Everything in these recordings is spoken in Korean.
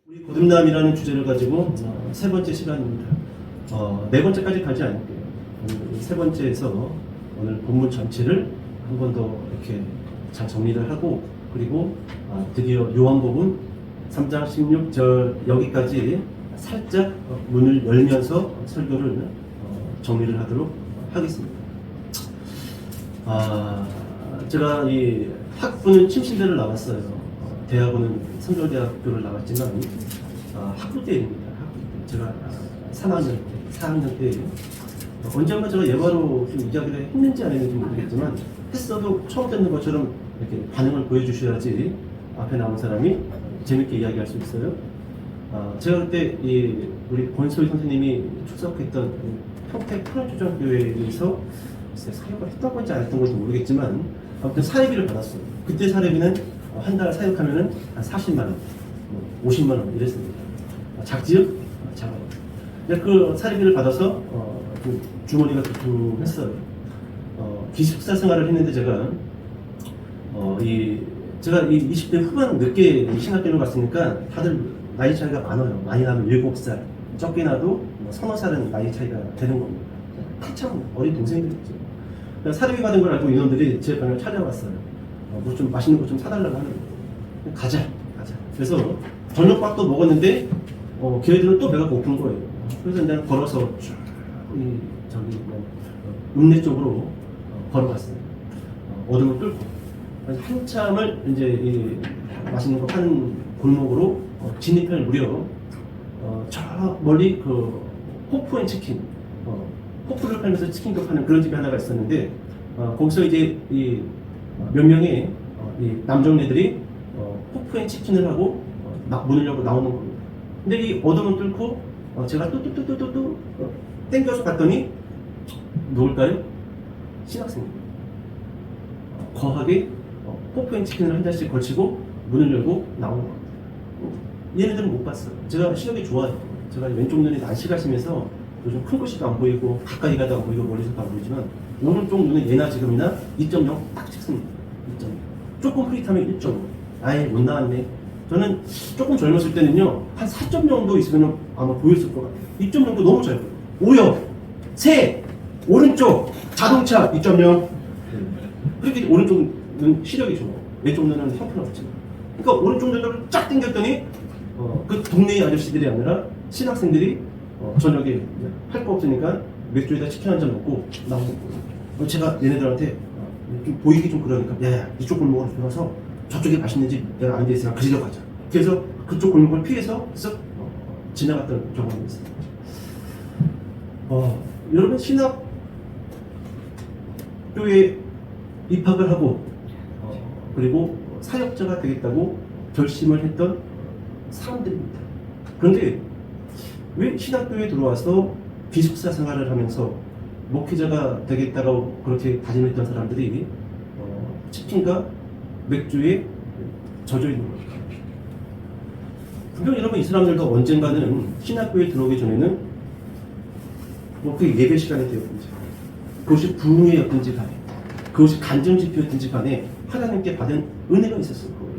우리 거듭남이라는 주제를 가지고 세 번째 시간입니다. 네 번째까지 가지 않을게요. 오늘 세 번째에서 오늘 본문 전체를 한 번 더 이렇게 잘 정리를 하고, 그리고 드디어 요한복음 3장 16절 여기까지 살짝 문을 열면서 설교를 정리를 하도록 하겠습니다. 제가 이 학부는 침실대를 나왔어요. 대학원은 선교대학교를 나왔지만 학부 때입니다. 제가 3학년, 4학년 때 언젠가 제가 예화로 좀 이야기를 했는지 안 했는지 모르겠지만 했어도 처음 듣는 것처럼 이렇게 반응을 보여주셔야지 앞에 나온 사람이 재밌게 이야기할 수 있어요. 제가 그때 우리 권소희 선생님이 출석했던 평택 프란주전교회에서 사역을 했던 건지 안 했던 건지 모르겠지만 아무튼 사회비를 받았어요. 그때 사례비는 한 달 사역하면은 한 40만 원, 50만 원 이랬습니다. 작지요? 작아요. 그 사례비를 받아서 그 주머니가 두툼했어요. 기숙사 생활을 했는데 제가 이 20대 후반 늦게 신학교를 갔으니까 다들 나이 차이가 많아요. 많이 나면 7살, 적게 나도 서너 살은 나이 차이가 되는 겁니다. 한참 어린 동생들이죠. 사례비 받은 걸 알고 인원들이 제 방을 찾아왔어요. 뭐 좀 맛있는 거 좀 사달라고 하는 거예요. 가자. 그래서 저녁밥도 먹었는데 걔네들은 또 배가 고픈 거예요. 그래서 내가 걸어서 쭉 읍내 쪽으로 걸어갔어요. 어둠을 뚫고 한참을 이제 이 맛있는 거 파는 골목으로 진입할 무렵 저 멀리 그 호프앤치킨, 호프를 팔면서 치킨도 파는 그런 집이 하나가 있었는데 거기서 이제 몇 명의 남정네들이 호프앤치킨을 하고 문을 열고 나오는 겁니다. 근데 이 어둠을 뚫고 제가 뚜뚜뚜뚜뚜 땡겨서 갔더니 누굴까요? 신학생입니다. 거하게 호프앤치킨을 한 잔씩 걸치고 문을 열고 나오는 겁니다. 얘네들은 못 봤어요. 제가 시력이 좋아요. 제가 왼쪽 눈이 날씨가 심해서 요즘 큰 글씨도 안 보이고 가까이 가도 안 보이고 멀리서도 안 보이지만 오른쪽 눈은 예나 지금이나 2.0 딱 찍습니다. 2.0. 조금 흐릿하면 1.5. 아예 못 나왔네. 저는 조금 젊었을 때는요 한 4.0도 있으면 아마 보였을 것 같아요. 2.0도 너무 잘 보여요. 오역, 새, 오른쪽, 자동차 2.0. 그렇게 오른쪽 눈 시력이 좋아. 왼쪽 눈은 형편없지만. 그러니까 오른쪽 눈을 쫙 당겼더니 그 동네의 아저씨들이 아니라 신학생들이 저녁에 할 거 없으니까 맥주에다 치킨 한 잔 먹고 나오는 거예요. 제가 얘네들한테 좀 보이기 좀 그러니까 야야 이쪽 골목으로 들어서 저쪽에 맛있는 집 내가 아는 데 있으니까 그 집으로 가자. 그래서 그쪽 골목을 피해서 쓱 지나갔던 경험이 있습니다. 여러분 신학교에 입학을 하고 그리고 사역자가 되겠다고 결심을 했던 사람들입니다. 그런데 왜 신학교에 들어와서 기숙사 생활을 하면서 목회자가 되겠다고 그렇게 다짐했던 사람들이 치킨과 맥주에 젖어 있는 겁니다. 분명 여러분 이 사람들도 언젠가는 신학교에 들어오기 전에는 그 예배 시간이 되었든지 그것이 부흥회였든지 간에 그것이 간증집회였든지 간에 하나님께 받은 은혜가 있었을 거예요.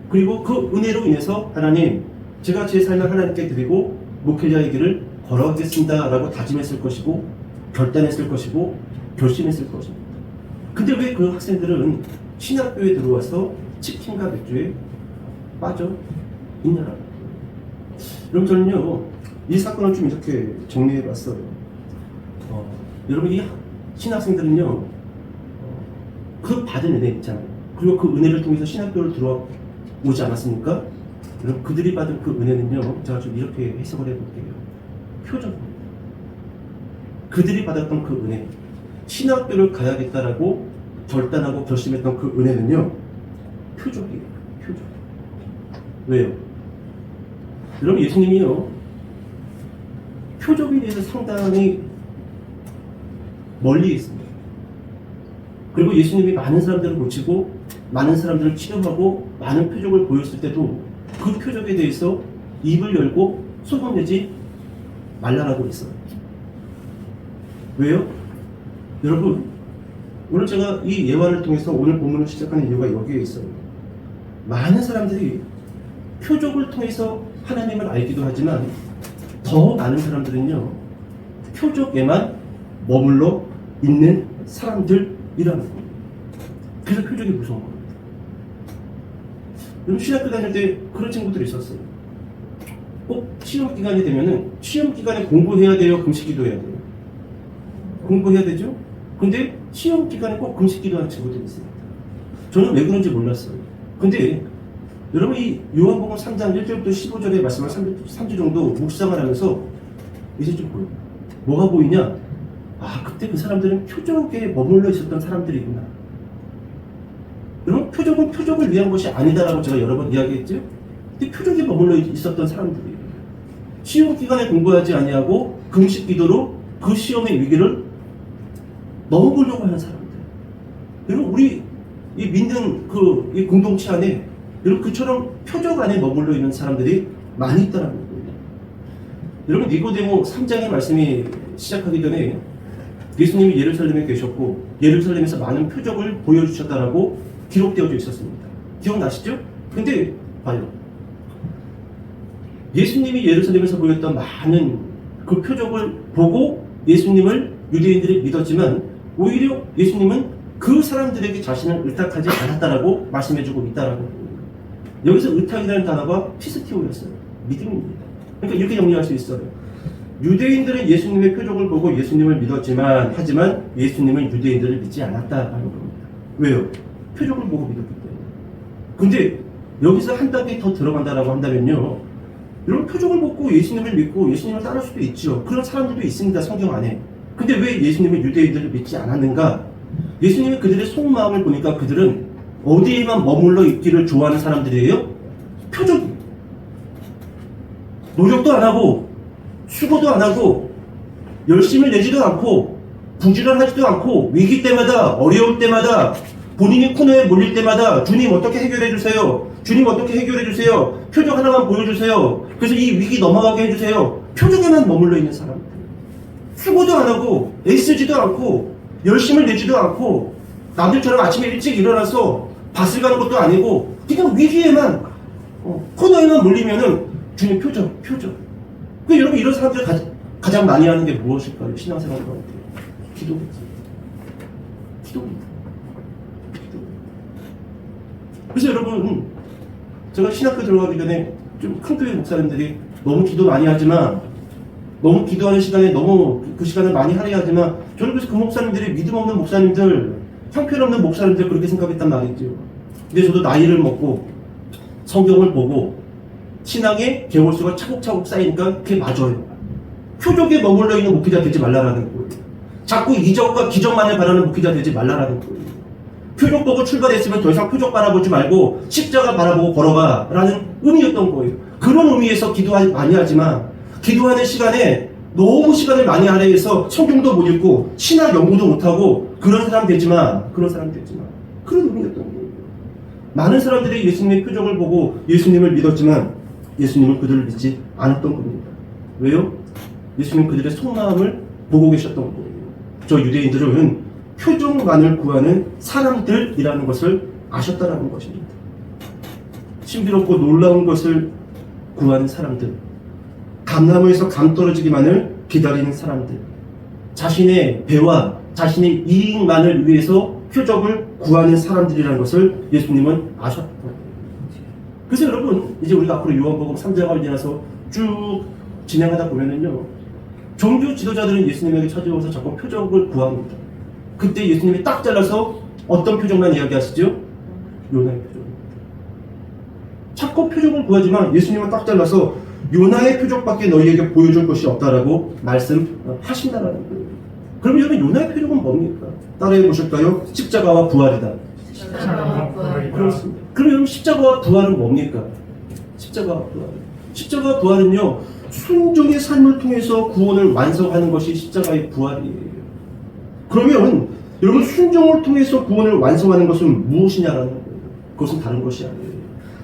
그리고 그 은혜로 인해서 하나님 제가 제 삶을 하나님께 드리고 목회자의 길을 걸어가겠습니다 라고 다짐했을 것이고 결단했을 것이고 결심했을 것입니다. 근데 왜 그 학생들은 신학교에 들어와서 치킨과 맥주에 빠져 있냐라고. 여러분 저는요 이 사건을 좀 이렇게 정리해 봤어요. 여러분 이 신학생들은요 그 받은 은혜 있잖아요. 그리고 그 은혜를 통해서 신학교를 들어오지 않았습니까? 여러분 그들이 받은 그 은혜는요 제가 좀 이렇게 해석을 해볼게요. 표적입니다. 그들이 받았던 그 은혜, 신학교를 가야겠다라고 결단하고 결심했던 그 은혜는요 표적이에요. 표적. 왜요? 여러분 예수님이요 표적에 대해서 상당히 멀리 있습니다. 그리고 예수님이 많은 사람들을 고치고 많은 사람들을 치료하고 많은 표적을 보였을 때도 그 표적에 대해서 입을 열고 소문내지 말라라고 했어요. 왜요? 여러분 오늘 제가 이 예화를 통해서 오늘 본문을 시작하는 이유가 여기에 있어요. 많은 사람들이 표적을 통해서 하나님을 알기도 하지만 더 많은 사람들은요, 표적에만 머물러 있는 사람들이라는 겁니다. 그래서 표적이 무서운 겁니다. 여러분, 신학교 다닐 때 그런 친구들이 있었어요. 꼭 시험 기간이 되면은 시험 기간에 공부해야 돼요, 금식 기도해야 돼요? 공부해야 되죠? 근데 시험 기간에 꼭 금식 기도하는 친구들이 있습니다. 저는 왜 그런지 몰랐어요. 근데 여러분, 이 요한복음 3장 1절부터 15절의 말씀을 3주 정도 묵상을 하면서 이제 좀 보여요. 뭐가 보이냐? 아, 그때 그 사람들은 표적에 머물러 있었던 사람들이구나. 여러분, 표적은 표적을 위한 것이 아니다라고 제가 여러 번 이야기했죠? 근데 표적에 머물러 있었던 사람들이에요. 시험 기간에 공부하지 아니하고 금식 기도로 그 시험의 위기를 넘어보려고 하는 사람들. 여러분, 우리 이 믿는 이 공동체 안에 여러분, 그처럼 표적 안에 머물러 있는 사람들이 많이 있다는 겁니다. 여러분, 니고데모 3장의 말씀이 시작하기 전에 예수님이 예루살렘에 계셨고 예루살렘에서 많은 표적을 보여주셨다라고 기록되어져 있었습니다. 기억나시죠? 근데 봐요. 예수님이 예루살렘에서 보였던 많은 그 표적을 보고 예수님을 유대인들이 믿었지만 오히려 예수님은 그 사람들에게 자신을 의탁하지 않았다라고 말씀해주고 있다라고 합니다. 여기서 의탁이라는 단어가 피스티오였어요. 믿음입니다. 그러니까 이렇게 정리할 수 있어요. 유대인들은 예수님의 표적을 보고 예수님을 믿었지만 하지만 예수님은 유대인들을 믿지 않았다라는 겁니다. 왜요? 표적을 보고 믿었기 때문에. 근데 여기서 한 단계 더 들어간다라고 한다면요, 여러분, 표적을 보고 예수님을 믿고 예수님을 따를 수도 있죠. 그런 사람들도 있습니다, 성경 안에. 근데 왜 예수님은 유대인들을 믿지 않았는가? 예수님이 그들의 속마음을 보니까 그들은 어디에만 머물러 있기를 좋아하는 사람들이에요? 표적이에요. 노력도 안 하고 수고도 안 하고 열심을 내지도 않고 부지런하지도 않고 위기 때마다 어려울 때마다 본인이 코너에 몰릴 때마다 주님 어떻게 해결해 주세요? 주님 어떻게 해결해 주세요? 표적 하나만 보여주세요. 그래서 이 위기 넘어가게 해주세요. 표적에만 머물러 있는 사람들. 수고도 안 하고 애쓰지도 않고 열심을 내지도 않고 남들처럼 아침에 일찍 일어나서 밭을 가는 것도 아니고 그냥 위기에만 코너에만 몰리면은 주님 표적. 그 여러분, 이런 사람들이 가장 많이 하는 게 무엇일까요? 신앙생활을 할 때 기도겠지. 기도입니다. 그래서 여러분, 제가 신학교 들어가기 전에 좀 큰 교회 목사님들이 너무 기도 많이 하지만 너무 기도하는 시간에 너무 그 시간을 많이 할애하지만 저는 그래서 그 목사님들이 믿음 없는 목사님들, 형편없는 목사님들 그렇게 생각했단 말이죠. 근데 저도 나이를 먹고 성경을 보고 신앙의 개월수가 차곡차곡 쌓이니까 그게 맞아요. 표적에 머물러 있는 목회자 되지 말라라는 거예요. 자꾸 이적과 기적만을 바라는 목회자 되지 말라라는 거예요. 표적 보고 출발했으면 더 이상 표적 바라보지 말고 십자가 바라보고 걸어가라는 의미였던 거예요. 그런 의미에서 많이 하지만 기도하는 시간에 너무 시간을 많이 할애해서 성경도 못 읽고 신학 연구도 못하고 그런 사람 되지만 그런 의미였던 거예요. 많은 사람들이 예수님의 표적을 보고 예수님을 믿었지만 예수님은 그들을 믿지 않았던 겁니다. 왜요? 예수님은 그들의 속마음을 보고 계셨던 거예요. 저 유대인들은 표적만을 구하는 사람들이라는 것을 아셨다라는 것입니다. 신비롭고 놀라운 것을 구하는 사람들, 감나무에서 감 떨어지기만을 기다리는 사람들, 자신의 배와 자신의 이익만을 위해서 표적을 구하는 사람들이라는 것을 예수님은 아셨다. 그래서 여러분, 이제 우리가 앞으로 요한복음 3장을 지나서 쭉 진행하다 보면은요, 종교 지도자들은 예수님에게 찾아와서 자꾸 표적을 구합니다. 그때 예수님이 딱 잘라서 어떤 표적만 이야기하시죠? 요나의 표적입니다. 자꾸 표적을 구하지만 예수님은 딱 잘라서 요나의 표적밖에 너희에게 보여줄 것이 없다라고 말씀하신다라는 거예요. 그럼 여러분, 요나의 표적은 뭡니까? 따라해 보실까요? 십자가와 부활이다. 십자가와 부활. 그렇습니다. 그럼 여러분, 십자가와 부활은 뭡니까? 십자가와 부활은요, 순종의 삶을 통해서 구원을 완성하는 것이 십자가의 부활이에요. 그러면 여러분, 순종을 통해서 구원을 완성하는 것은 무엇이냐라는 거예요. 그것은 다른 것이 아니에요.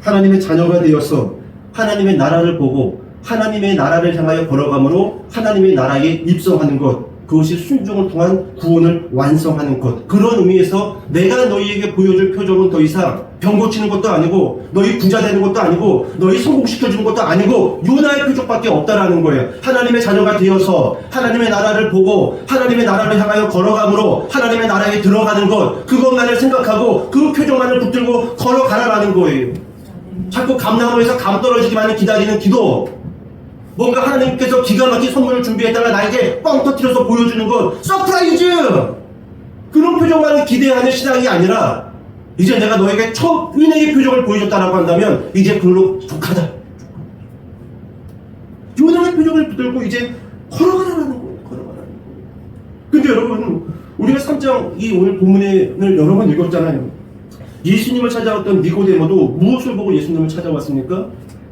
하나님의 자녀가 되어서 하나님의 나라를 보고 하나님의 나라를 향하여 걸어감으로 하나님의 나라에 입성하는 것, 그것이 순종을 통한 구원을 완성하는 것. 그런 의미에서 내가 너희에게 보여줄 표적은 더 이상 병 고치는 것도 아니고 너희 부자 되는 것도 아니고 너희 성공시켜주는 것도 아니고 요나의 표적밖에 없다라는 거예요. 하나님의 자녀가 되어서 하나님의 나라를 보고 하나님의 나라를 향하여 걸어감으로 하나님의 나라에 들어가는 것, 그것만을 생각하고 그 표적만을 붙들고 걸어가라라는 거예요. 자꾸 감나무에서 감 떨어지기만을 기다리는 기도, 뭔가 하나님께서 기가 막힌 선물을 준비했다가 나에게 뻥 터뜨려서 보여주는 것, 서프라이즈! 그런 표적만을 기대하는 신앙이 아니라 이제 내가 너에게 첫 은혜의 표적을 보여줬다라고 한다면 이제 그걸로 족하다. 요나의 표적을 붙들고 이제 걸어가라는 거예요. 걸어가라는 거예요. 근데 여러분, 우리가 3장 이 오늘 본문을 여러 번 읽었잖아요. 예수님을 찾아왔던 니고데모도 무엇을 보고 예수님을 찾아왔습니까?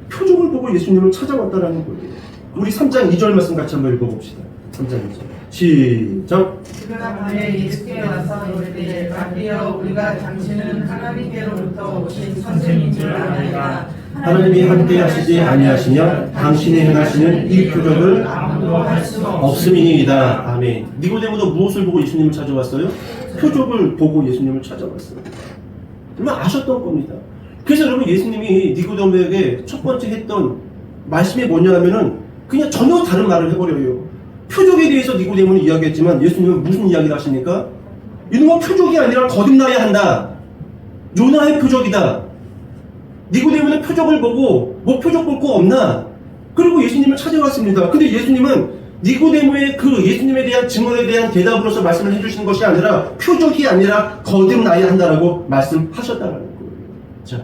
표적을 보고 예수님을 찾아왔다라는 거예요. 우리 3장 2절 말씀 같이 한번 읽어봅시다. 3장 2절 시작. 그가 밤에 예수께 와서 이르되 라비여 우리가 당신은 하나님께로부터 오신 선생인 줄 아나이다. 하나님이 함께 하시지 아니하시냐? 당신이 행하시는 이 표적을 아무도 할 수가 없음이니이다. 아멘. 니고데모도 무엇을 보고 예수님을 찾아왔어요? 표적을 보고 예수님을 찾아왔어요. 정말 아셨던 겁니다. 그래서 여러분, 예수님이 니고데모에게 첫 번째 했던 말씀이 뭐냐 하면은 그냥 전혀 다른 말을 해버려요. 표적에 대해서 니고데모는 이야기했지만 예수님은 무슨 이야기를 하십니까? 이놈은 표적이 아니라 거듭나야 한다. 요나의 표적이다. 니고데모는 표적을 보고 뭐 표적 볼 거 없나? 그리고 예수님을 찾아왔습니다. 근데 예수님은 니고데모의 그 예수님에 대한 증언에 대한 대답으로서 말씀을 해주시는 것이 아니라 표적이 아니라 거듭나야 한다라고 말씀하셨다는 거예요. 자,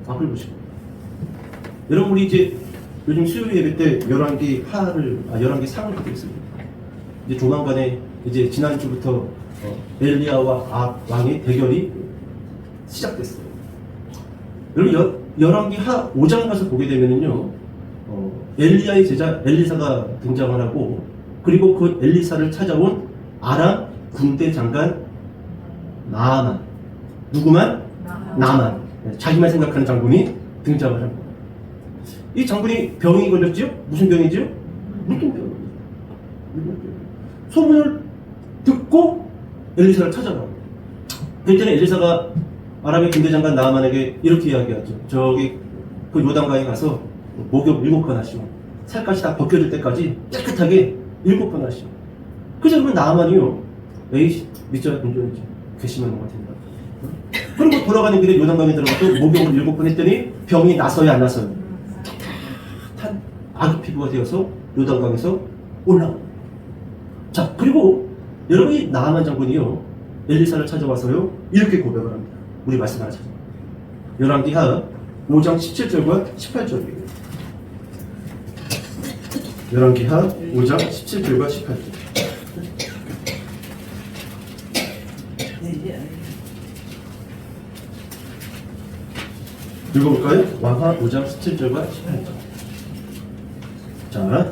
앞을 보시고. 여러분, 우리 이제 요즘 수요일 예배 때 11개 상을 받고 있습니다. 이제 조만간에 이제 지난주부터 엘리야와 왕의 대결이 시작됐어요. 여러분, 11개 하 5장 가서 보게 되면은요, 엘리야의 제자 엘리사가 등장을 하고, 그리고 그 엘리사를 찾아온 아람 군대 장관 나아만. 누구만? 나아만. 자기만 생각하는 장군이 등장을 합니다. 이 장군이 병이 걸렸지요? 무슨 병이지요? 물통병입니다. 소문을 듣고 엘리사를 찾아갑니다. 그때는 엘리사가 아람의 군대 장관 나아만에게 이렇게 이야기하죠. 저기 그 요단강에 가서 목욕 7번 하시오. 살갗이 다 벗겨질 때까지 깨끗하게 7번 하시오. 그래서 그러면 나아만이요, 에이씨, 믿자 운전이지, 괘씸한 것 같은다. 그리고 돌아가는 길에 요단강에 들어가서 목욕을 7번 했더니 병이 나서야 안 나서요? 탄 아기 피부가 되어서 요단강에서 올라옵니다. 자, 그리고 여러분이 나아만 장군이요, 엘리사를 찾아와서요, 이렇게 고백을 합니다. 우리 말씀 하나 찾아요. 열왕기하 5장 17절과 18절이에요. 열왕기하 5장 17절과 18절. 읽어볼까요? 왕하 5장 17절과 18절. 자,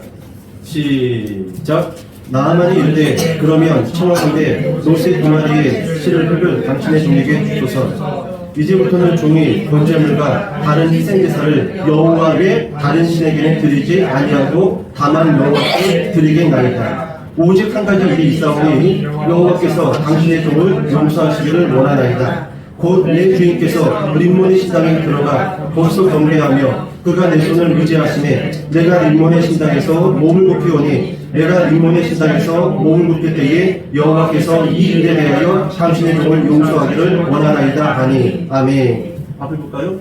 시작. 나아만이 이르되 그러면 청하건대 노새 두 마리의 실을 흙을 당신의 종에게 주소서. 이제부터는 종이 번제물과 다른 희생제사를 여호와의 다른 신에게는 드리지 아니하고 다만 여호와께 드리겠나이다. 오직 한 가지 일이 있사오니 여호와께서 당신의 종을 용서하시기를 원하나이다. 곧 내 주인께서 림몬의 신당에 들어가 거기서 경배하며 그가 내 손을 의지하시매 내가 림몬의 신당에서 몸을 굽히오니 내가 림몬의 신당에서 몸을 굽힐 때에 여호와께서 이 일에 대하여 당신의 종을 용서하기를 원하나이다 하니. 아멘. 앞을 볼까요?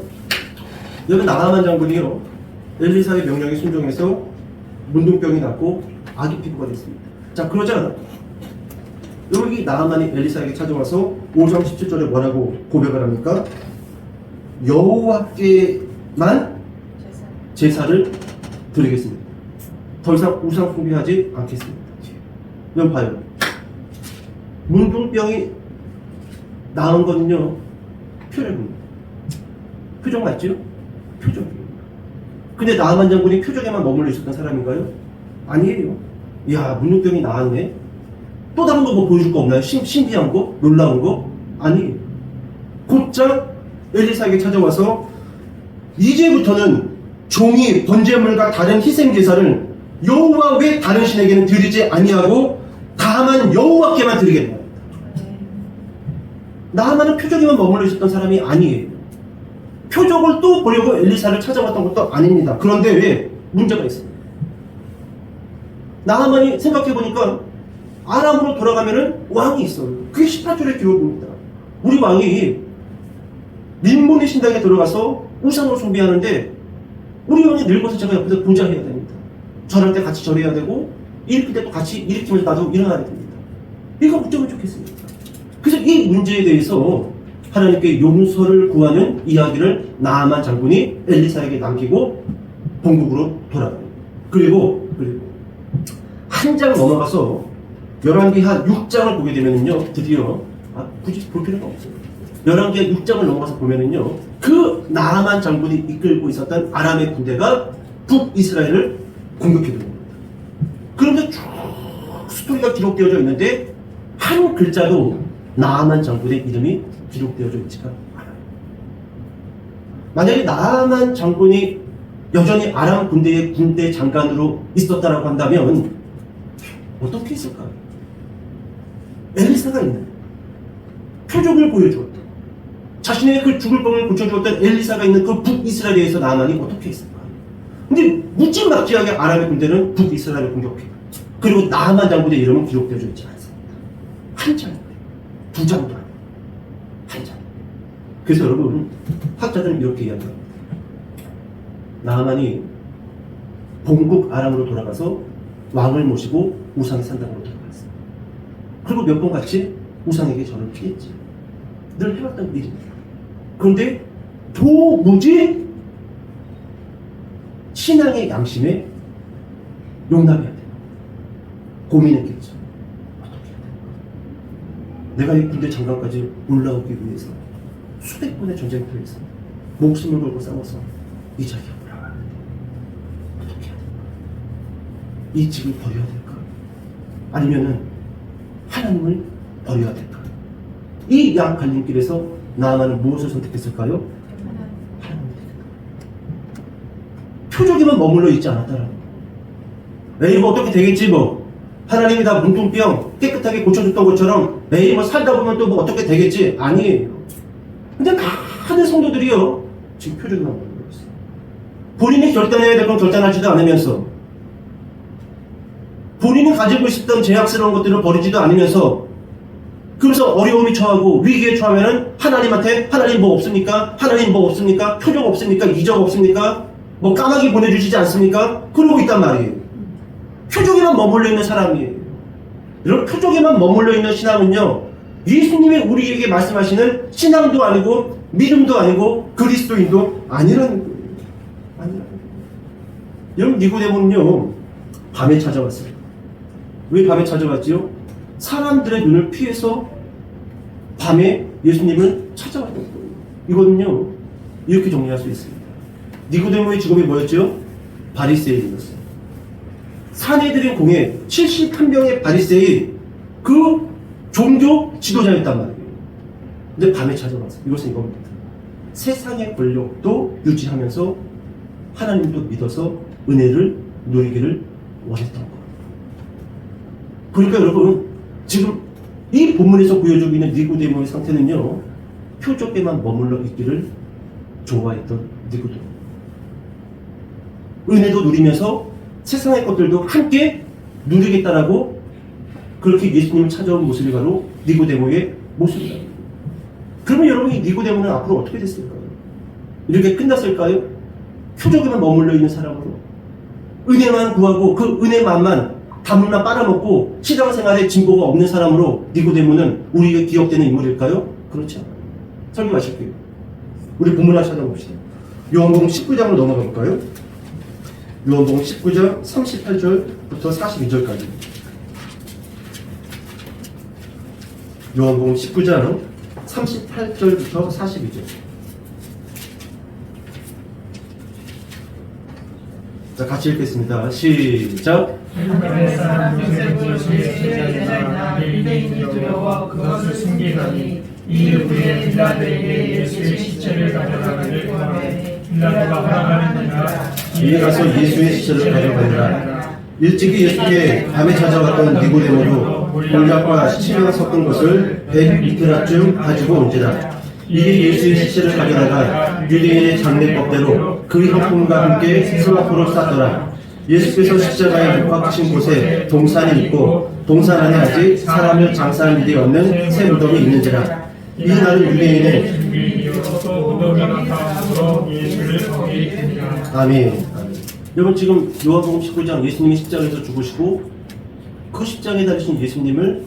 여기 나아만 장군이요, 엘리사의 명령에 순종해서 문둥병이 났고 아기 피부가 됐습니다. 자, 그러자 여기 나아만이 엘리사에게 찾아와서 5장 17절에 뭐라고 고백을 합니까? 여호와께만 제사를 드리겠습니다. 더 이상 우상 숭배하지 않겠습니다. 여러분 봐요. 문둥병이 나은 거는요, 표적입니다. 표적 맞죠? 표적입니다. 근데 나아만 장군이 표적에만 머물러 있었던 사람인가요? 아니에요. 이야, 문둥병이 나았네. 또 다른 거 뭐 보여줄 거 없나요? 신비한 거? 놀라운 거? 아니, 곧장 엘리사에게 찾아와서 이제부터는 종이 번제물과 다른 희생제사를 여호와 외 다른 신에게는 드리지 아니하고 나만 여호와께만 드리겠다. 나만은 표적에만 머물러 있었던 사람이 아니에요. 표적을 또 보려고 엘리사를 찾아왔던 것도 아닙니다. 그런데 왜 문제가 있어요? 나만이 생각해보니까 아람으로 돌아가면은 왕이 있어요. 그게 18절의 기록입니다. 우리 왕이 림몬의 신당에 들어가서 우상을 숭배하는데 우리 왕이 늙어서 제가 옆에서 보좌해야 됩니다. 절할 때 같이 절해야 되고 일으킬 때도 같이 일으키면서 나도 일어나야 됩니다. 이거 어쩌면 좋겠습니까? 그래서 이 문제에 대해서 하나님께 용서를 구하는 이야기를 나아만 장군이 엘리사에게 남기고 본국으로 돌아가요. 그리고 한 장 넘어가서 열왕기하 6장을 보게 되면은요, 드디어 굳이 볼 필요가 없어요. 열왕기하 6장을 넘어가서 보면은요, 그 나아만 장군이 이끌고 있었던 아람의 군대가 북이스라엘을 공격해 들어옵니다. 그런데 쭉 스토리가 기록되어져 있는데 한 글자도 나아만 장군의 이름이 기록되어져 있지가 않아요. 만약에 나아만 장군이 여전히 아람 군대의 군대 장관으로 있었다라고 한다면 어떻게 했을까요? 엘리사가 있는 표적을 보여주었던, 자신의 그 죽을 병을 고쳐주었던 엘리사가 있는 그 북이스라엘에서 나아만이 어떻게 했을까요? 근데 묻지막지하게 아람의 군대는 북이스라엘을 공격해요. 그리고 나아만 장군의 이름은 기록되어져 있지 않습니다. 한 장, 두 장도 아니에요. 한 장. 그래서 여러분, 학자들은 이렇게 이야기합니다. 나아만이 본국 아람으로 돌아가서 왕을 모시고 우상의 산당으로 들어갔어요. 그리고 몇 번 같이 우상에게 절을 피했지. 늘 해왔던 일입니다. 그런데 도무지 신앙의 양심에 용납해야 돼요. 고민했겠죠. 어떻게 해야 될까? 내가 이 군대 장관까지 올라오기 위해서 수백 번의 전쟁터에서 목숨을 걸고 싸워서 이 자리에 올라가는데 어떻게 해야 될까? 이 집을 버려야 될까? 아니면은 하나님을 버려야 될까? 이 양 갈림길에서 나아만은 무엇을 선택했을까요? 하나님을 선택했다. 표적에만 머물러 있지 않았다라는 거예요. 에이 뭐 어떻게 되겠지 뭐. 하나님이 다 문둥병 깨끗하게 고쳐줬던 것처럼 에이 뭐 살다 보면 또 뭐 어떻게 되겠지. 아니에요. 근데 많은 성도들이요 지금 표적에만 머물러 있어요. 본인이 결단해야 될 건 결단하지도 않으면서, 본인이 가지고 있었던 제약스러운 것들을 버리지도 않으면서, 그러면서 어려움이 처하고 위기에 처하면은 하나님한테 하나님 뭐 없습니까? 하나님 뭐 없습니까? 표적 없습니까? 이적 없습니까? 뭐 까마귀 보내주시지 않습니까? 그러고 있단 말이에요. 표적에만 머물러 있는 사람이에요. 이런 표적에만 머물러 있는 신앙은요, 예수님이 우리에게 말씀하시는 신앙도 아니고 믿음도 아니고 그리스도인도 아니라는 거예요. 아니라는 거예요. 여러분, 니고데모는요 밤에 찾아왔어요. 왜 밤에 찾아왔지요? 사람들의 눈을 피해서 밤에 예수님을 찾아왔던 거예요. 이거는요 이렇게 정리할 수 있습니다. 니고데모의 직업이 뭐였죠? 바리새인이었어요. 사내들인 공회 71명의 바리새인, 그 종교 지도자였단 말이에요. 근데 밤에 찾아왔어요. 이것은 이겁니다. 세상의 권력도 유지하면서 하나님도 믿어서 은혜를 누리기를 원했던 거예요. 그러니까 여러분, 지금 이 본문에서 보여주고 있는 니고데모의 상태는요, 표적에만 머물러 있기를 좋아했던 니고데모. 은혜도 누리면서 세상의 것들도 함께 누리겠다라고 그렇게 예수님을 찾아온 모습이 바로 니고데모의 모습이다. 그러면 여러분, 이 니고데모는 앞으로 어떻게 됐을까요? 이렇게 끝났을까요? 표적에만 머물러 있는 사람으로 은혜만 구하고 그 은혜만만 다물만 빨아먹고 신앙생활에 진보가 없는 사람으로 니고데모는 우리에게 기억되는 인물일까요? 그렇지 않아요. 설명하실게요. 우리 본문을 찾아봅시다. 요한복음 19장으로 넘어가 볼까요? 요한복음 19장 38절부터 42절까지. 요한복음 19장 38절부터 42절. 자, 같이 읽겠습니다. 시작. 요셉을 제시하자 유대인이 두려워 그것을 숨기더니 이 후에 빌라도에게 예수의 시체를 가져가기를 구하매 빌라도가 허락하는지라 이에 가서 예수의 시체를 가져가니라. 일찍이 예수께 밤에 찾아왔던 니고데모도 공작과 시체가 섞은 것을 100리터라쯤 가지고 온지라. 이에 예수의 시체를 가져다가 유대인의 장례법대로 그 형품과 함께 성 앞으로 쌌더라. 예수께서 십자가에 못 박히신 곳에 동산이 있고 동산 안에 아직 사람을 장사할 일이 없는 새 무덤이 있는지라. 이 날은 유대인의 아멘. 여러분 지금 요한복음 19장 예수님이 십자가에서 죽으시고 그 십자가에 달리신 예수님을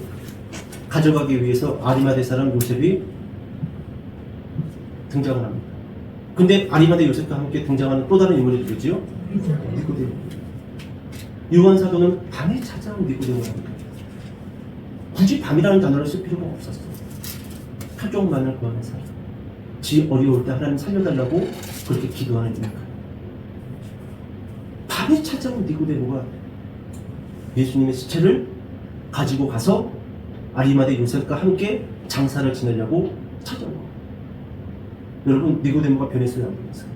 가져가기 위해서 아리마대 사람 요셉이 등장을 합니다. 근데 아리마대 요셉과 함께 등장하는 또 다른 인물이 누구지요? 니고데모. 요한 사도는 밤에 찾아온 니고데모를 합니다. 굳이 밤이라는 단어를 쓸 필요가 없었어. 표적만을 구하는 사람. 지 어려울 때 하나님 살려달라고 그렇게 기도하는 이니까. 밤에 찾아온 니고데모가 예수님의 시체를 가지고 가서 아리마대 요셉과 함께 장사를 지내려고 찾아온 거예요. 여러분 니고데모가 변했어요, 안 변했어요?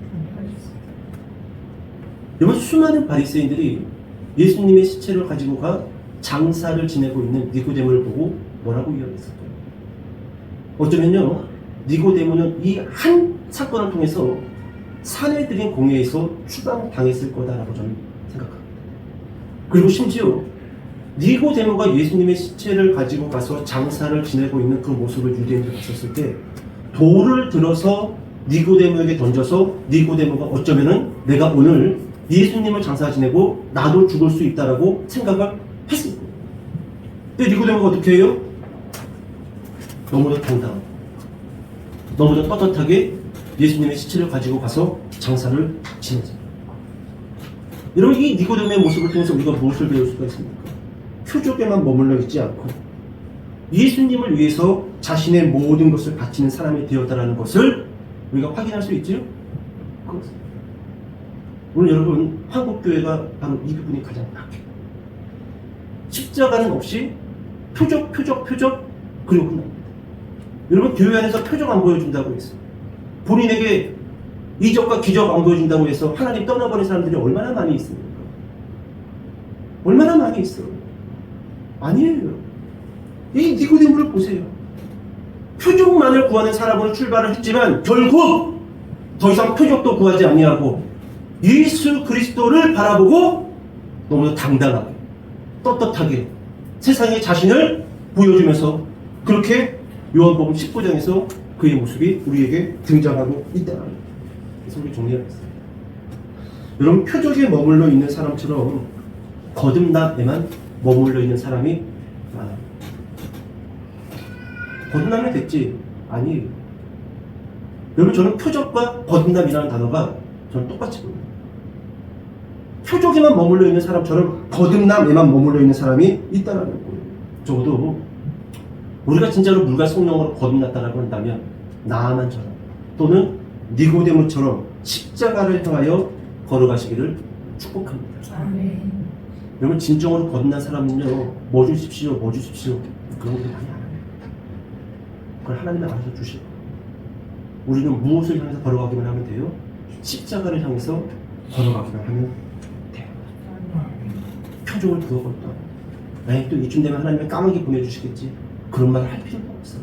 여러분 수많은 바리새인들이 예수님의 시체를 가지고 가 장사를 지내고 있는 니고데모를 보고 뭐라고 이야기했을까요? 어쩌면요 니고데모는 이 한 사건을 통해서 사내들인 공회에서 추방당했을 거다라고 저는 생각합니다. 그리고 심지어 니고데모가 예수님의 시체를 가지고 가서 장사를 지내고 있는 그 모습을 유대인들이 봤었을 때 돌을 들어서 니고데모에게 던져서 니고데모가 어쩌면은 내가 오늘 예수님을 장사 지내고 나도 죽을 수 있다라고 생각을 했을 거예요. 근데 니고데모가 어떻게 해요? 너무도 당당하고 너무도 떳떳하게 예수님의 시체를 가지고 가서 장사를 지내죠. 여러분 이 니고데모의 모습을 통해서 우리가 무엇을 배울 수가 있습니까? 표적에만 머물러 있지 않고 예수님을 위해서 자신의 모든 것을 바치는 사람이 되었다는 것을 우리가 확인할 수 있죠? 오늘 여러분 한국교회가 바로 이 부분이 가장 약해요. 십자가는 없이 표적 그리고 끝납니다. 여러분 교회 안에서 표적 안 보여준다고 했어요. 본인에게 이적과 기적 안 보여준다고 해서 하나님 떠나버린 사람들이 얼마나 많이 있습니까? 얼마나 많이 있어요. 아니에요. 이 니고데모를 보세요. 표적만을 구하는 사람으로 출발을 했지만 결국 더 이상 표적도 구하지 아니하고 예수 그리스도를 바라보고 너무나 당당하게 떳떳하게 세상에 자신을 보여주면서 그렇게 요한복음 19장에서 그의 모습이 우리에게 등장하고 있다는 거예요. 그래서 우리 정리하겠습니다. 여러분 표적에 머물러 있는 사람처럼 거듭남에만 머물러 있는 사람이 많아요. 거듭나면 됐지? 아니에요. 여러분 저는 표적과 거듭남이라는 단어가 저는 똑같이 보여요. 표적에만 머물러 있는 사람처럼 거듭남에만 머물러 있는 사람이 있다는 거예요. 적어도 우리가 진짜로 물과 성령으로 거듭났다라고 한다면 나아만처럼 또는 니고데모처럼 십자가를 향하여 걸어가시기를 축복합니다. 아멘. 여러분 진정으로 거듭난 사람은요 뭐 주십시오 그런 거 많이 안 해요. 그걸 하나님이 알아서 주시고 우리는 무엇을 향해서 걸어가기만 하면 돼요? 십자가를 향해서 걸어가기만 하면 돼요. 표적을 두어버렸다. 아니 또 이쯤 되면 하나님이 까마귀 보내주시겠지. 그런 말 할 필요도 없어요.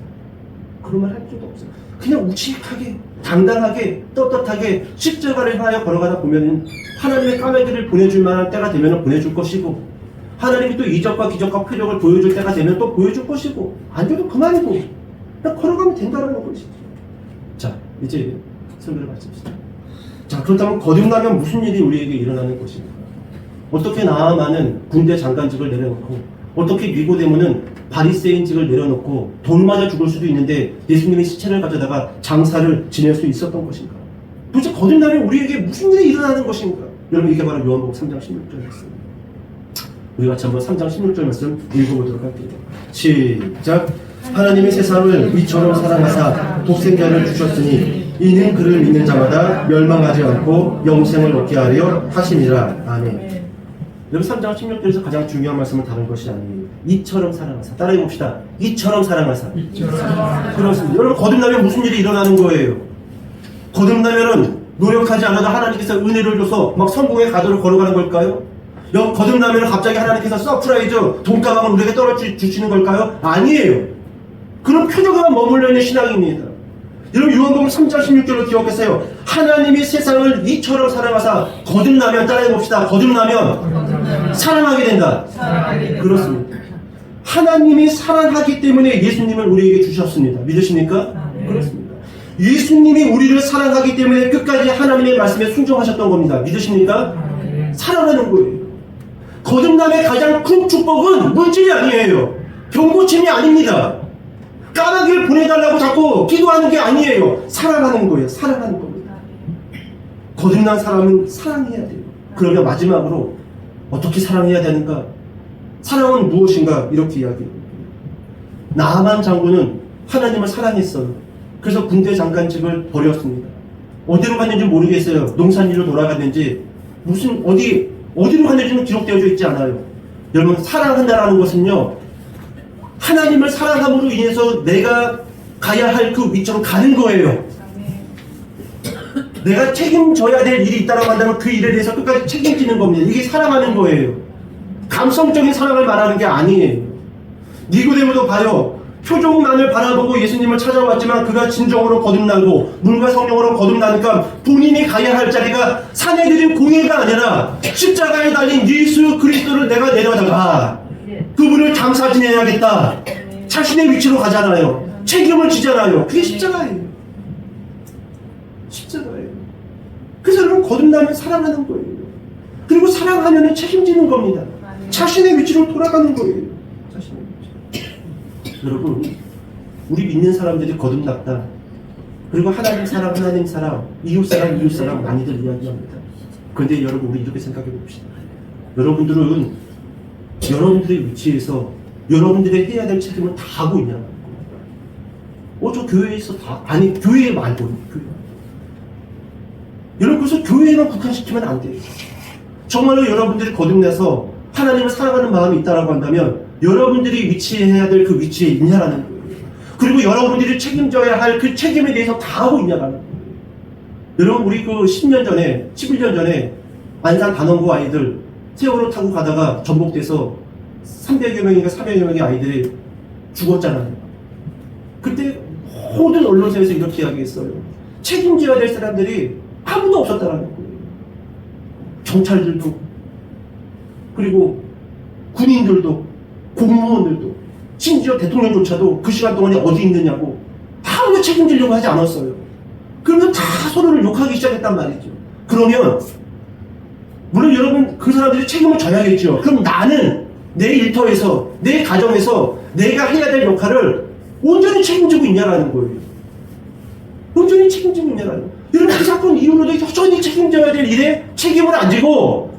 그런 말 할 필요도 없어요. 그냥 우직하게 당당하게 떳떳하게 십자가를 향하여 걸어가다 보면 하나님의 까마귀를 보내줄 만한 때가 되면 보내줄 것이고 하나님이 또 이적과 기적과 표적을 보여줄 때가 되면 또 보여줄 것이고 안 줘도 그만이고 그냥 걸어가면 된다는 것이죠. 자 이제 설교를 마칩시다. 자 그렇다면 거듭나면 무슨 일이 우리에게 일어나는 것입니까? 어떻게 나아만은 군대 장관직을 내려놓고 어떻게 니고데모는 바리새인직을 내려놓고 돌 맞아 죽을 수도 있는데 예수님의 시체를 가져다가 장사를 지낼 수 있었던 것인가? 도대체 거듭나면 우리에게 무슨 일이 일어나는 것인가? 여러분 이게 바로 요한복음 3장 16절 말씀입니다. 우리 같이 한번 3장 16절 말씀 읽어보도록 할게요. 시작. 하나님이 세상을 이처럼 사랑하사 독생자를 주셨으니 이는 그를 믿는 자마다 멸망하지 않고 영생을 얻게 하려 하심이라. 아멘. 여러분 3장 16절에서 가장 중요한 말씀은 다른 것이 아니에요. 이처럼 사랑하사. 따라해 봅시다. 이처럼 사랑하사. 그렇습니다. 여러분 거듭나면 무슨 일이 일어나는 거예요? 거듭나면은 노력하지 않아도 하나님께서 은혜를 줘서 막 성공의 가도를 걸어가는 걸까요? 거듭나면 갑자기 하나님께서 서프라이즈 돈가방을 우리에게 떨어주시는 걸까요? 아니에요. 그런 표적에만 머물러 있는 신앙입니다. 여러분 요한복음 3장 16절을 기억하세요. 하나님이 세상을 이처럼 사랑하사 거듭나면 따라해봅시다. 거듭나면 사랑하게 된다. 그렇습니다. 하나님이 사랑하기 때문에 예수님을 우리에게 주셨습니다. 믿으십니까? 그렇습니다. 예수님이 우리를 사랑하기 때문에 끝까지 하나님의 말씀에 순종하셨던 겁니다. 믿으십니까? 사랑하는 거예요. 거듭남의 가장 큰 축복은 물질이 아니에요. 병고침이 아닙니다. 까마귀를 보내달라고 자꾸 기도하는 게 아니에요. 사랑하는 거예요. 사랑하는 겁니다. 거듭난 사람은 사랑해야 돼요. 그러면 마지막으로 어떻게 사랑해야 되는가? 사랑은 무엇인가? 이렇게 이야기해요. 나아만 장군은 하나님을 사랑했어요. 그래서 군대 장관직을 버렸습니다. 어디로 갔는지 모르겠어요. 농산일로 돌아갔는지 어디로 갔는지는 기록되어져 있지 않아요. 여러분 사랑한다라는 것은요, 하나님을 사랑함으로 인해서 내가 가야 할 그 위치로 가는 거예요. 내가 책임져야 될 일이 있다고 한다면 그 일에 대해서 끝까지 책임지는 겁니다. 이게 사랑하는 거예요. 감성적인 사랑을 말하는 게 아니에요. 니고데모도 봐요. 표적만을 바라보고 예수님을 찾아왔지만 그가 진정으로 거듭나고 물과 성령으로 거듭나니까 본인이 가야 할 자리가 산에 들인 공예가 아니라 십자가에 달린 예수 그리스도를 내가 내려다가 그분을 장사 지내야겠다. 자신의 위치로 가잖아요. 책임을 지잖아요. 그게 십자가예요. 십자가예요. 그래서 여러분 거듭나면 사랑하는 거예요. 그리고 사랑하면 책임지는 겁니다. 자신의 위치로 돌아가는 거예요. 자신의 위치. 여러분 우리 믿는 사람들이 거듭났다. 그리고 하나님 사랑, 이웃 사랑 많이들 이야기합니다. 그런데 여러분 우리 이렇게 생각해 봅시다. 여러분들은 여러분들의 위치에서 여러분들의 해야 될 책임을 다 하고 있냐는 거예요. 저 교회에서 다, 아니 교회 말고 교회. 여러분 그래서 교회에만 국한시키면 안 돼요. 정말로 여러분들이 거듭나서 하나님을 사랑하는 마음이 있다라고 한다면 여러분들이 위치해야 될 그 위치에 있냐라는 거예요. 그리고 여러분들이 책임져야 할 그 책임에 대해서 다 하고 있냐라는 거예요. 여러분 우리 그 10년 전에 11년 전에 안산 단원고 아이들 세월호 타고 가다가 전복돼서 300여 명인가 400여 명의 아이들이 죽었잖아요. 그때 모든 언론사에서 이렇게 이야기했어요. 책임져야 될 사람들이 아무도 없었다는 거예요. 경찰들도 그리고 군인들도 공무원들도 심지어 대통령조차도 그 시간 동안에 어디 있느냐고 아무도 책임지려고 하지 않았어요. 그러면 다 서로를 욕하기 시작했단 말이죠. 그러면 물론 여러분 그 사람들이 책임을 져야겠죠. 그럼 나는 내 일터에서 내 가정에서 내가 해야 될 역할을 온전히 책임지고 있냐라는 거예요. 온전히 책임지고 있냐라는 거예요. 여러분 그 사건 이후로도 여전히 책임져야 될 일에 책임을 안 지고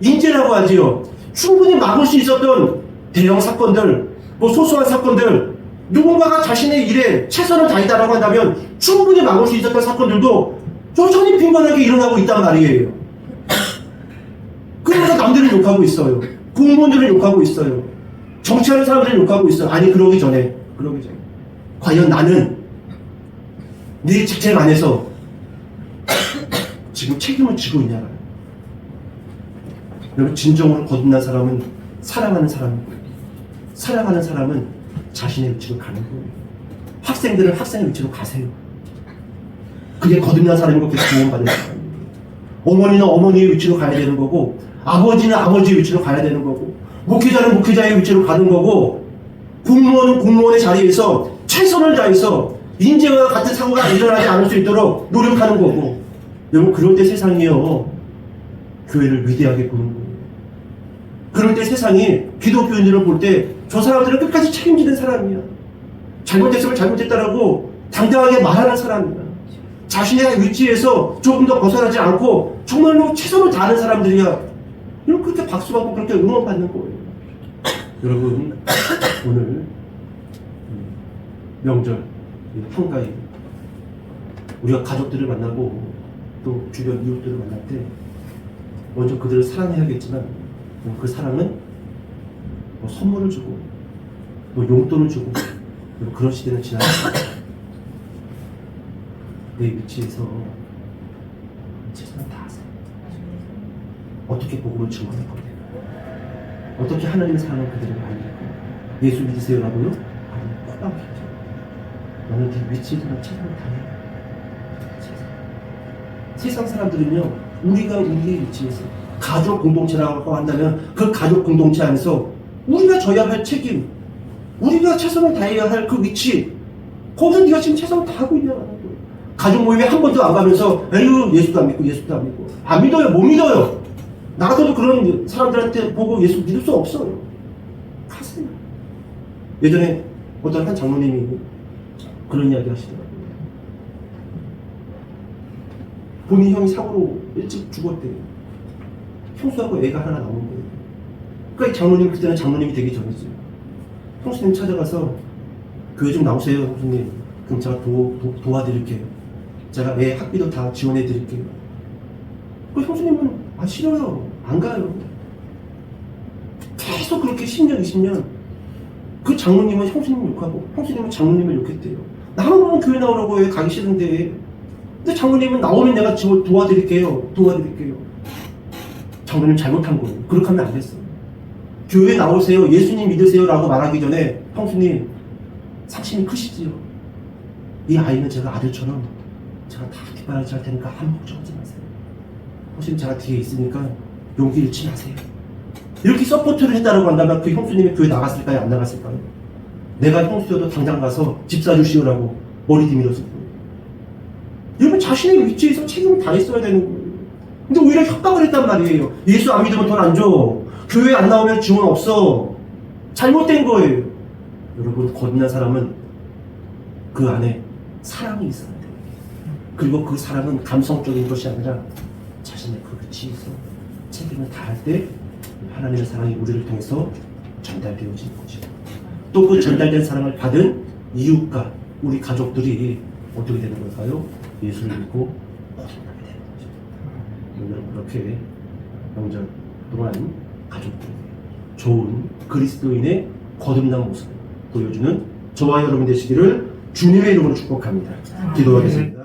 인재라고 하지요. 충분히 막을 수 있었던 대형 사건들, 소소한 사건들, 누군가가 자신의 일에 최선을 다했다라고 한다면 충분히 막을 수 있었던 사건들도 여전히 빈번하게 일어나고 있단 말이에요. 그래서 남들은 욕하고 있어요. 공무원들은 욕하고 있어요. 정치하는 사람들은 욕하고 있어요. 아니 그러기 전에 과연 나는 내 직책 안에서 지금 책임을 지고 있냐? 여러분 진정으로 거듭난 사람은 사랑하는 사람이고 사랑하는 사람은 자신의 위치로 가는 거예요. 학생들은 학생의 위치로 가세요. 그게 거듭난 사람이고 그게 구원받는 사람이에요. 어머니는 어머니의 위치로 가야 되는 거고 아버지는 아버지의 위치로 가야 되는 거고 목회자는 목회자의 위치로 가는 거고 공무원은 공무원의 자리에서 최선을 다해서 인재와 같은 사고가 일어나지 않을 수 있도록 노력하는 거고 여러분 그럴 때 세상이요 교회를 위대하게 보는 거예요. 그럴 때 세상이 기독교인들을 볼 때 저 사람들은 끝까지 책임지는 사람이야. 잘못했으면 잘못했다라고 당당하게 말하는 사람이야. 자신의 위치에서 조금 더 벗어나지 않고 정말로 최선을 다하는 사람들이야. 여러분 그렇게 박수받고 그렇게 응원받는 거예요. 여러분 오늘 명절 한가위 우리가 가족들을 만나고 또 주변 이웃들을 만날 때 먼저 그들을 사랑해야겠지만 그 사랑은 선물을 주고 용돈을 주고 그런 시대는 지나갔다. 내 위치에서 최선을 다하세요. 어떻게 복음을 증거할 거예요? 어떻게 하나님의 사랑을 그대로 알릴 거예요? 예수 믿으세요라고요? 아니, 꼬박이죠. 너는 네 위치에서는 최선을 다해. 세상 사람들은요, 우리가 우리의 위치에서 가족 공동체라고 한다면 그 가족 공동체 안에서 우리가 져야 할 책임, 우리가 최선을 다해야 할 그 위치, 거기서 네가 지금 최선을 다하고 있냐는 거예요. 가족 모임에 한 번도 안 가면서 에휴 예수도 안 믿고 예수도 안 믿고 안 믿어요. 못 믿어요. 나 같아도 그런 사람들한테 보고 예수 믿을 수 없어요. 가세요. 예전에 어떤 한 장로님이 그런 이야기 하시더라고요. 본인 형이 사고로 일찍 죽었대요. 형수하고 애가 하나 남은 거예요. 그러니까 이 장로님, 그때는 장로님이 되기 전이죠. 형수님 찾아가서 교회 좀 나오세요, 형수님. 그럼 제가 도와드릴게요. 제가 애 학비도 다 지원해 드릴게요. 그 형수님은 아 싫어요. 안 가요. 계속 그렇게 10년, 20년 그 장로님은 형수님을 욕하고 형수님은 장로님을 욕했대요. 나만 교회 나오라고 왜 가기 싫은데. 근데 장로님은 나오면 내가 도와드릴게요. 장로님 잘못한 거예요. 그렇게 하면 안 됐어요. 교회 나오세요. 예수님 믿으세요. 라고 말하기 전에 형수님 상심이 크시지요. 이 아이는 제가 아들처럼 제가 다 뒷바라지 할 테니까 아무 걱정하지 마세요. 형수님 제가 뒤에 있으니까 용기 잃지 마세요. 이렇게 서포트를 했다고 한다면 그 형수님이 교회 나갔을까요? 안 나갔을까요? 내가 형수여도 당장 가서 집 사주시오라고 머리 디밀었을 거예요. 여러분 자신의 위치에서 책임을 다했어야 되는 거예요. 근데 오히려 협박을 했단 말이에요. 예수 안 믿으면 돈 안 줘. 교회 안 나오면 지원 없어. 잘못된 거예요. 여러분 거듭난 사람은 그 안에 사랑이 있어야 돼요. 그리고 그 사랑은 감성적인 것이 아니라 자신의 그 위치에서 책임을 다할 때 하나님의 사랑이 우리를 통해서 전달되어지는 거죠. 또 그 전달된 사랑을 받은 이웃과 우리 가족들이 어떻게 되는 걸까요? 예수를 믿고 거듭나게 되는 거죠. 오늘 그렇게 명절 동안 가족들에게 좋은 그리스도인의 거듭난 모습을 보여주는 저와 여러분 되시기를 주님의 이름으로 축복합니다. 기도하겠습니다.